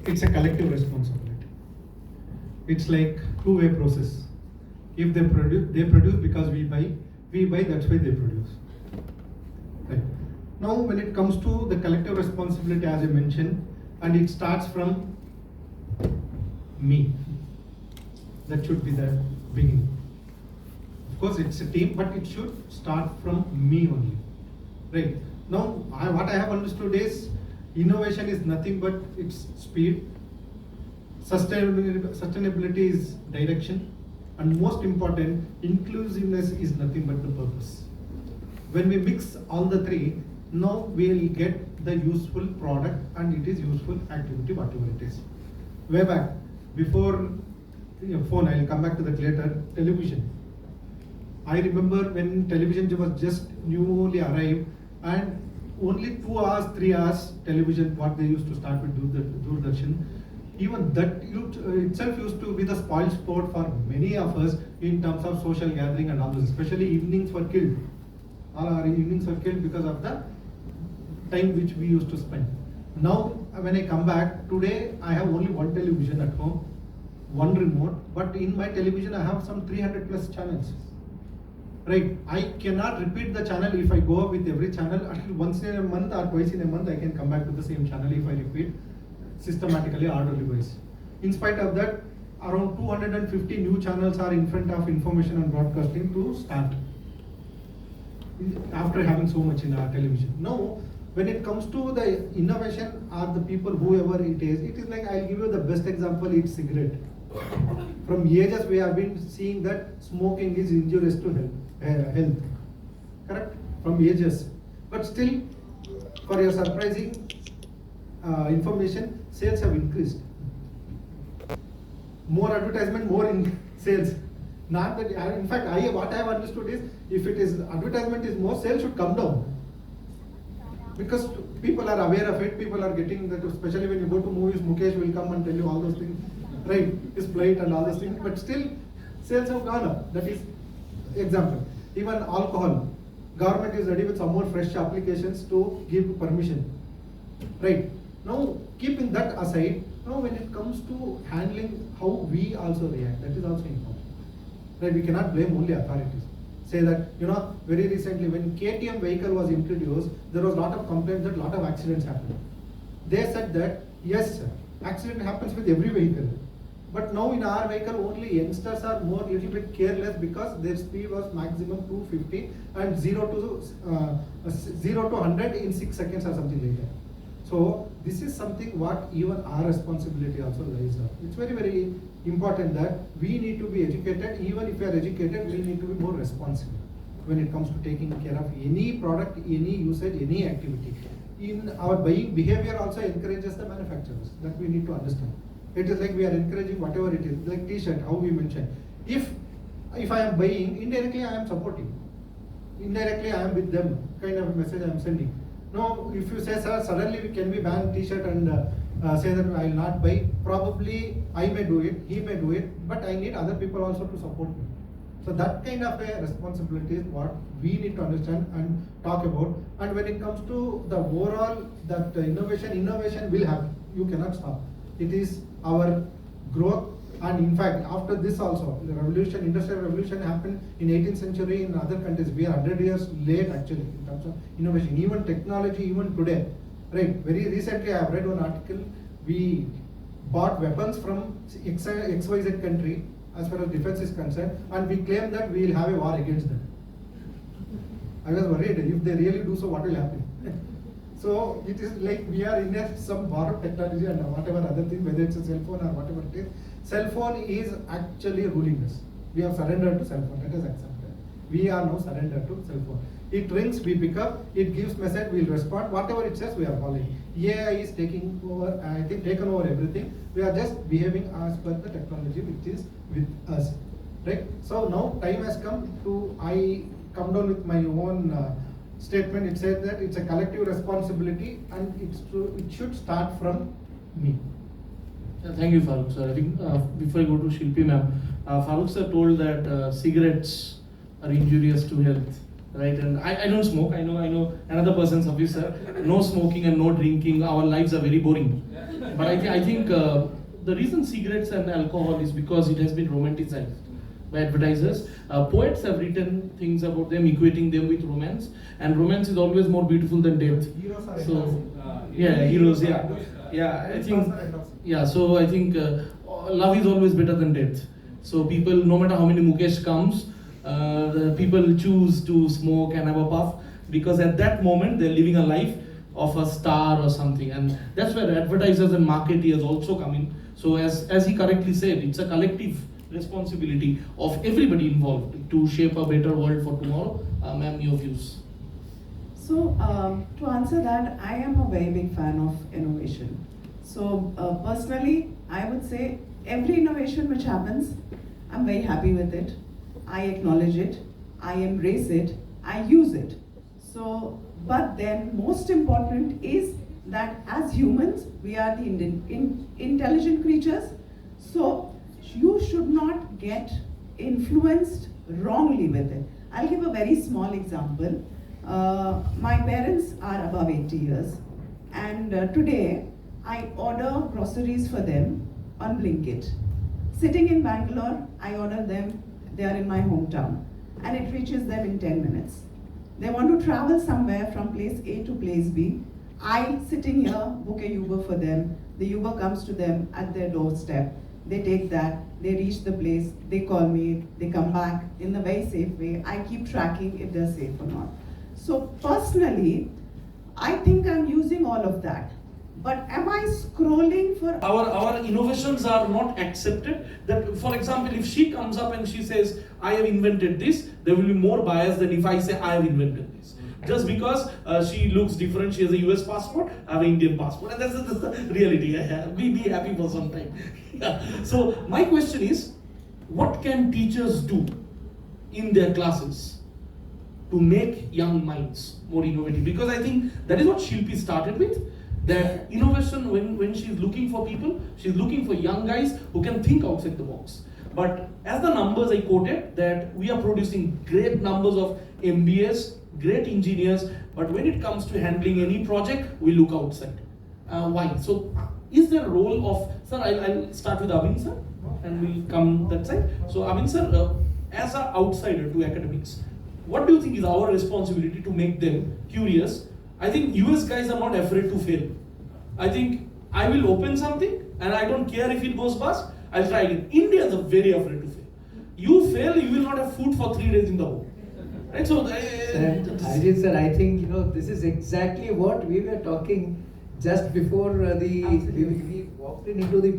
It's a collective responsibility. It's like two-way process. If they produce because we buy, that's why they produce. Right. Now, when it comes to the collective responsibility, as I mentioned, and it starts from me. That should be the beginning. Of course, it's a team, but it should start from me only. Right. Now, what I have understood is innovation is nothing but its speed. Sustainability is direction, and most important, inclusiveness is nothing but the purpose. When we mix all the three, now we will get the useful product and it is useful activity, whatever it is. Way back, before phone, I will come back to that later, television. I remember when television was just newly arrived and only 2 hours, 3 hours television, what they used to start with Doordarshan. Even that itself used to be the spoil sport for many of us in terms of social gathering and all this. Especially evenings were killed. All our evenings were killed because of the time which we used to spend. Now, when I come back, today I have only one television at home, one remote, but in my television I have some 300 plus channels. Right, I cannot repeat the channel if I go with every channel. At least once in a month or twice in a month, I can come back to the same channel if I repeat systematically, orderly wise. In spite of that, around 250 new channels are in front of information and broadcasting to start. After having so much in our television. Now, when it comes to the innovation or the people, whoever it is like, I'll give you the best example, it's cigarette. From ages we have been seeing that smoking is injurious to health. Correct? From ages. But still, for your surprising information, sales have increased. More advertisement, more in sales. Not that, in fact, what I have understood is, if it is advertisement is more, sales should come down. Because people are aware of it, people are getting that, especially when you go to movies, Mukesh will come and tell you all those things. Right, his plate and all those things, but still sales have gone up. That is example. Even alcohol, government is ready with some more fresh applications to give permission. Right. Now, keeping that aside, now when it comes to handling how we also react, that is also important. Right, we cannot blame only authorities. Say that, very recently when KTM vehicle was introduced, there was a lot of complaints that a lot of accidents happened. They said that, yes, sir, accident happens with every vehicle. But now in our vehicle, only youngsters are more little bit careless because their speed was maximum 250 and 0 to 100 in 6 seconds or something like that. So this is something what even our responsibility also lies on. It's very, very important that we need to be educated. Even if we are educated, we need to be more responsible when it comes to taking care of any product, any usage, any activity. In our buying behavior also encourages the manufacturers. That we need to understand. It is like we are encouraging whatever it is, like t-shirt, how we mentioned. If I am buying, indirectly I am supporting. Indirectly I am with them, kind of a message I am sending. No, if you say, sir, suddenly can we ban t-shirt and say that I will not buy, probably I may do it, he may do it, but I need other people also to support me. So that kind of a responsibility is what we need to understand and talk about. And when it comes to the overall, that innovation will happen. You cannot stop. It is our growth, and in fact, after this also, the revolution, industrial revolution happened in 18th century in other countries. We are 100 years late actually in terms of innovation, even technology, even today. Right, very recently I have read one article, we bought weapons from XYZ country as far as defense is concerned, and we claim that we will have a war against them. I was worried, if they really do so, what will happen? So it is like we are in some borrowed technology and whatever other thing, whether it's a cell phone or whatever it is. Cell phone is actually ruling us. We have surrendered to cell phone. Let us accept that. We are now surrendered to cell phone. It rings, we pick up. It gives message, we will respond. Whatever it says, we are following. AI is taking over. I think taken over everything. We are just behaving as per the technology which is with us. Right. So now time has come to I come down with my own. Statement. It says that it's a collective responsibility and it should start from me. Thank you, Farooq sir. I think before I go to Shilpi ma'am, Farooq sir told that cigarettes are injurious to health, right? And I don't smoke. I know another person, Safi sir. No smoking and no drinking. Our lives are very boring. But I think the reason cigarettes and alcohol is because it has been romanticized by advertisers. Poets have written things about them, equating them with romance, and romance is always more beautiful than death. Heroes are So, yeah, heroes, yeah. Yeah, I think, yeah, so I think love is always better than death. So people, no matter how many Mukesh comes, the people choose to smoke and have a puff because at that moment they're living a life of a star or something, and that's where advertisers and marketeers also come in. So as he correctly said, it's a collective responsibility of everybody involved to shape a better world for tomorrow. Ma'am, your views. So, to answer that, I am a very big fan of innovation. So, personally, I would say every innovation which happens, I'm very happy with it. I acknowledge it, I embrace it, I use it. So, but then most important is that as humans, we are the intelligent creatures. So, you should not get influenced wrongly with it. I'll give a very small example. My parents are above 80 years, and today I order groceries for them on Blinkit. Sitting in Bangalore, I order them, they are in my hometown, and it reaches them in 10 minutes. They want to travel somewhere from place A to place B. I, sitting here, book a Uber for them. The Uber comes to them at their doorstep. They take that, they reach the place, they call me, they come back in a very safe way. I keep tracking if they're safe or not. So personally, I think I'm using all of that. But am I scrolling for... Our innovations are not accepted. That, for example, if she comes up and she says, I have invented this, there will be more bias than if I say I have invented this. Just because she looks different, she has a US passport, I have an Indian passport, and that's the reality. Be happy for some time. Yeah. So my question is, what can teachers do in their classes to make young minds more innovative? Because I think that is what Shilpi started with. That innovation, when she's looking for people, she's looking for young guys who can think outside the box. But as the numbers I quoted, that we are producing great numbers of MBAs, great engineers, but when it comes to handling any project, we look outside. Why? So, is there a role of, sir, I'll start with Abhin sir, and we'll come that side. So, Abhin sir, as an outsider to academics, what do you think is our responsibility to make them curious? I think US guys are not afraid to fail. I think I will open something and I don't care if it goes bust, I'll try it. Indians are very afraid to fail. You fail, you will not have food for 3 days in the home. Right? So, Ajit sir, I think this is exactly what we were talking just before we walked into the